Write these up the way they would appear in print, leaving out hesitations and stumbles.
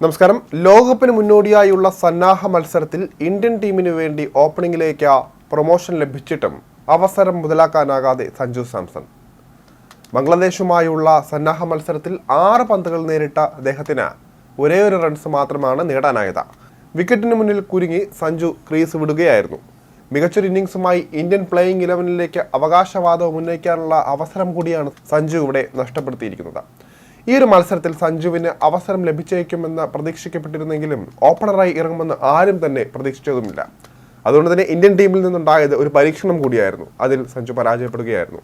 നമസ്കാരം. ലോകകപ്പിന് മുന്നോടിയായുള്ള സന്നാഹ മത്സരത്തിൽ ഇന്ത്യൻ ടീമിനു വേണ്ടി ഓപ്പണിംഗിലേക്ക് പ്രൊമോഷൻ ലഭിച്ചിട്ടും അവസരം മുതലാക്കാനാകാതെ സഞ്ജു സാംസൺ. ബംഗ്ലാദേശുമായുള്ള സന്നാഹ മത്സരത്തിൽ 6 പന്തുകൾ നേരിട്ട അദ്ദേഹത്തിന് ഒരേ ഒരു റൺസ് മാത്രമാണ് നേടാനായത്. വിക്കറ്റിന് മുന്നിൽ കുരുങ്ങി സഞ്ജു ക്രീസ് വിടുകയായിരുന്നു. മികച്ചൊരു ഇന്നിംഗ്സുമായി ഇന്ത്യൻ പ്ലേയിങ് 11-ലേക്ക് അവകാശവാദം ഉന്നയിക്കാനുള്ള അവസരം കൂടിയാണ് സഞ്ജു ഇവിടെ നഷ്ടപ്പെടുത്തിയിരിക്കുന്നത്. ഈ ഒരു മത്സരത്തിൽ സഞ്ജുവിന് അവസരം ലഭിച്ചേക്കുമെന്ന് പ്രതീക്ഷിക്കപ്പെട്ടിരുന്നെങ്കിലും ഓപ്പണറായി ഇറങ്ങുമെന്ന് ആരും തന്നെ പ്രതീക്ഷിച്ചതുമില്ല. അതുകൊണ്ട് തന്നെ ഇന്ത്യൻ ടീമിൽ നിന്നുണ്ടായത് ഒരു പരീക്ഷണം കൂടിയായിരുന്നു. അതിൽ സഞ്ജു പരാജയപ്പെടുകയായിരുന്നു.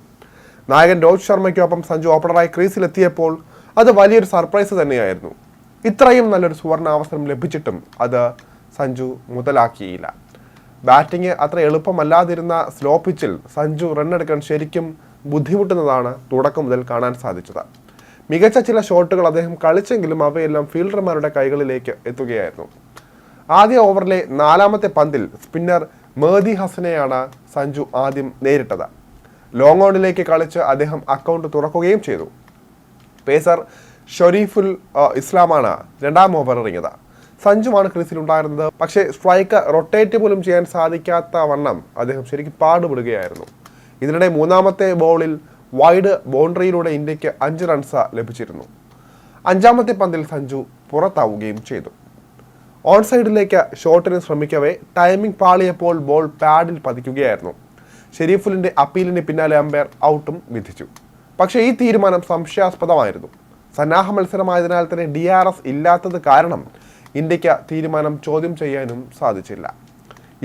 നായകൻ രോഹിത് ശർമ്മയ്ക്കൊപ്പം സഞ്ജു ഓപ്പണറായി ക്രീസിലെത്തിയപ്പോൾ അത് വലിയൊരു സർപ്രൈസ് തന്നെയായിരുന്നു. ഇത്രയും നല്ലൊരു സുവർണ അവസരം ലഭിച്ചിട്ടും അത് സഞ്ജു മുതലാക്കിയില്ല. ബാറ്റിംഗ് അത്ര എളുപ്പമല്ലാതിരുന്ന സ്ലോ പിച്ചിൽ സഞ്ജു റണ്ണെടുക്കാൻ ശരിക്കും ബുദ്ധിമുട്ടുന്നതാണ് തുടക്കം മുതൽ കാണാൻ സാധിച്ചത്. മികച്ച ചില ഷോട്ടുകൾ അദ്ദേഹം കളിച്ചെങ്കിലും അവയെല്ലാം ഫീൽഡർമാരുടെ കൈകളിലേക്ക് എത്തുകയായിരുന്നു. ആദ്യ ഓവറിലെ 4ാമത്തെ പന്തിൽ സ്പിന്നർ മെഹ്ദി ഹസനെയാണ് സഞ്ജു ആദ്യം നേരിട്ടത്. ലോങ് ഓണിലേക്ക് കളിച്ച് അദ്ദേഹം അക്കൗണ്ട് തുറക്കുകയും ചെയ്തു. പേസർ ഷൊരീഫുൽ ഇസ്ലാമാണ് 2ാം ഓവർ എറിഞ്ഞത്. സഞ്ജുവാണ് ക്രീസിലുണ്ടായിരുന്നത്. പക്ഷേ സ്ട്രൈക്ക് റൊട്ടേറ്റ് പോലും ചെയ്യാൻ സാധിക്കാത്ത വണ്ണം അദ്ദേഹം ശരിക്കും പാടുപെടുകയായിരുന്നു. ഇതിനിടെ 3ാമത്തെ ബോളിൽ വൈഡ് ബൗണ്ടറിയിലൂടെ ഇന്ത്യക്ക് 5 റൺസ് ലഭിച്ചിരുന്നു. 5ാമത്തെ പന്തിൽ സഞ്ജു പുറത്താവുകയും ചെയ്തു. ഓൺ സൈഡിലേക്ക് ഷോട്ടിന് ശ്രമിക്കവേ ടൈമിംഗ് പാളിയപ്പോൾ ബോൾ പാഡിൽ പതിക്കുകയായിരുന്നു. ഷെരീഫുലിന്റെ അപ്പീലിന് പിന്നാലെ അമ്പയർ ഔട്ടും വിധിച്ചു. പക്ഷേ ഈ തീരുമാനം സംശയാസ്പദമായിരുന്നു. സന്നാഹ മത്സരമായതിനാൽ തന്നെ DRS ഇല്ലാത്തത് കാരണം ഇന്ത്യക്ക് തീരുമാനം ചോദ്യം ചെയ്യാനും സാധിച്ചില്ല.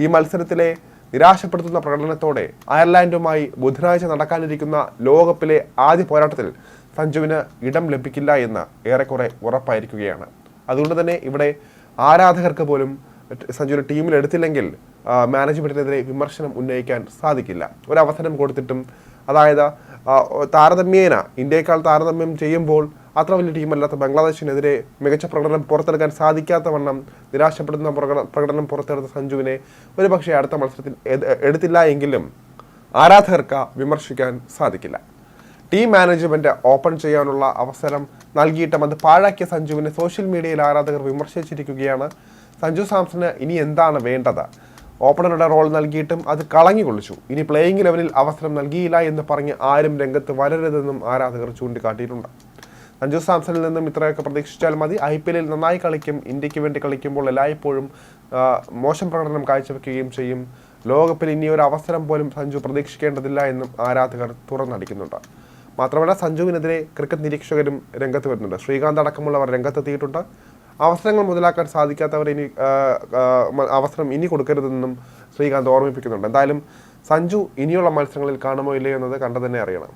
ഈ മത്സരത്തിലെ നിരാശപ്പെടുത്തുന്ന പ്രകടനത്തോടെ അയർലാൻഡുമായി ബുധനാഴ്ച നടക്കാനിരിക്കുന്ന ലോകകപ്പിലെ ആദ്യ പോരാട്ടത്തിൽ സഞ്ജുവിന് ഇടം ലഭിക്കില്ല എന്ന് ഏറെക്കുറെ ഉറപ്പായിരിക്കുകയാണ്. അതുകൊണ്ട് തന്നെ ഇവിടെ ആരാധകർക്ക് പോലും സഞ്ജുവിനെ ടീമിൽ എടുത്തില്ലെങ്കിൽ മാനേജ്മെന്റിനെതിരെ വിമർശനം ഉന്നയിക്കാൻ സാധിക്കില്ല. ഒരവസരം കൊടുത്തിട്ടും, അതായത് താരതമ്യേന ഇന്ത്യയേക്കാൾ താരതമ്യം ചെയ്യുമ്പോൾ അത്ര വലിയ ടീമല്ലാത്ത ബംഗ്ലാദേശിനെതിരെ മികച്ച പ്രകടനം പുറത്തെടുക്കാൻ സാധിക്കാത്ത വണ്ണം നിരാശപ്പെടുന്ന പ്രകടനം പുറത്തെടുത്ത സഞ്ജുവിനെ ഒരുപക്ഷെ അടുത്ത മത്സരത്തിൽ എടുത്തില്ല എങ്കിലും ആരാധകർക്ക് വിമർശിക്കാൻ സാധിക്കില്ല. ടീം മാനേജ്മെന്റ് ഓപ്പൺ ചെയ്യാനുള്ള അവസരം നൽകിയിട്ടും അത് പാഴാക്കിയ സഞ്ജുവിനെ സോഷ്യൽ മീഡിയയിൽ ആരാധകർ വിമർശിച്ചിരിക്കുകയാണ്. സഞ്ജു സാംസണ് ഇനി എന്താണ് വേണ്ടത്? ഓപ്പണറുടെ റോൾ നൽകിയിട്ടും അത് കളഞ്ഞു കൊള്ളിച്ചു. ഇനി പ്ലേയിങ് 11-ൽ അവസരം നൽകിയില്ല എന്ന് പറഞ്ഞ് ആരും രംഗത്ത് വരരുതെന്നും ആരാധകർ ചൂണ്ടിക്കാട്ടിയിട്ടുണ്ട്. സഞ്ജു സാംസണിൽ നിന്നും ഇത്രയൊക്കെ പ്രതീക്ഷിച്ചാൽ മതി. IPL-ൽ നന്നായി കളിക്കും. ഇന്ത്യക്ക് വേണ്ടി കളിക്കുമ്പോൾ എല്ലായ്പ്പോഴും മോശം പ്രകടനം കാഴ്ചവെക്കുകയും ചെയ്യും. ലോകകപ്പിൽ ഇനിയൊരു അവസരം പോലും സഞ്ജു പ്രതീക്ഷിക്കേണ്ടതില്ല എന്നും ആരാധകർ തുറന്നടിക്കുന്നുണ്ട്. മാത്രമല്ല, സഞ്ജുവിനെതിരെ ക്രിക്കറ്റ് നിരീക്ഷകരും രംഗത്ത് വരുന്നുണ്ട്. ശ്രീകാന്ത് അടക്കമുള്ളവർ രംഗത്തെത്തിയിട്ടുണ്ട്. അവസരങ്ങൾ മുതലാക്കാൻ സാധിക്കാത്തവർ ഇനി അവസരം ഇനി കൊടുക്കരുതെന്നും ശ്രീകാന്ത് ഓർമ്മിപ്പിക്കുന്നുണ്ട്. എന്തായാലും സഞ്ജു ഇനിയുള്ള മത്സരങ്ങളിൽ കാണുമോ ഇല്ലയോ എന്നത് കണ്ടു തന്നെ അറിയണം.